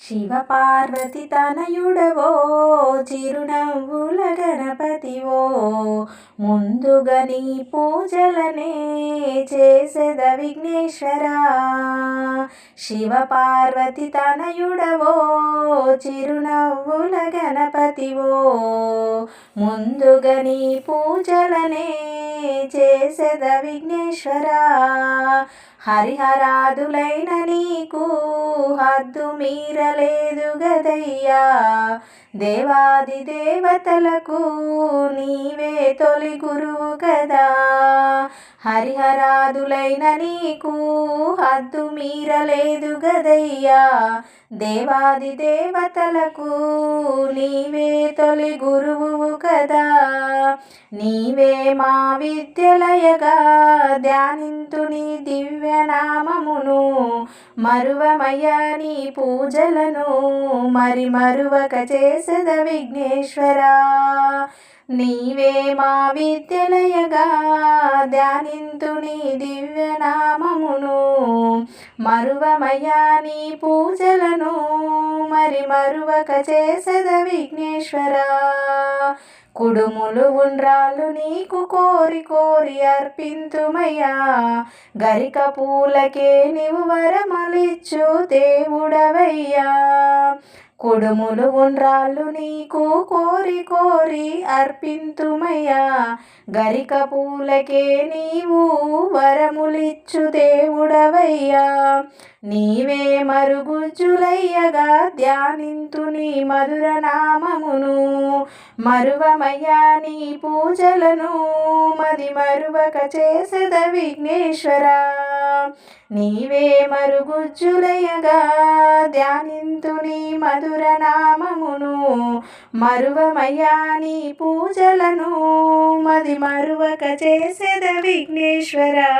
శివపార్వతి తనయుడవో చిరునవ్వుల గణపతివో ముందుగా నీ పూజలనే చేసెద విఘ్నేశ్వరా. శివపార్వతి తనయుడవో చిరునవ్వుల గణపతివో ముందుగా నీ పూజలనే చేసెద విఘ్నేశ్వరా. హరిహరాదులైన నీకు హద్దు మీరలేదు గదయ్యా. దేవాది దేవతలకు నీవే తొలి గురువు కదా. హరిహరాదులైన నీకు హద్దు మీరలేదు గదయ్యా. దేవాది దేవతలకు నీవే తొలి గురువు కదా. నీవే మా విద్యలయగా ధ్యానింతు నీ దివ్యనామమును. మరువమయ్యా నీ పూజలను మరి మరువక చేసెద విఘ్నేశ్వరా. నీవే మా విద్యలయగా ధ్యానింతు నీ దివ్యనామమును. మరువమయ్యా నీ పూజలను మరి మరువక చేసెద విఘ్నేశ్వరా. కుడుములు ఉండ్రాళ్ళు నీకు కోరి కోరి అర్పింతుమయ్యా. గరిక పూలకే నీవు వరమలిచ్చు దేవుడవయ్యా. కుడుములు ఉండ్రాళ్ళు నీకు కోరి కోరి అర్పింతుమయ్యా. గరిక పూలకే నీవు వరములిచ్చు దేవుడవయ్యా. నీవే మరుగుజ్జులయ్యగా ధ్యానింతు నీ మధుర నామమును. మరువమయ్యా నీ పూజలను మది మరువక చేసెద విఘ్నేశ్వరా. నీవే మరుగుజ్జులయ్యగా ధ్యానింతు నీ మధుర నామమును. మరువమయ్యా నీ పూజలను మది మరువక చేసెద విఘ్నేశ్వరా.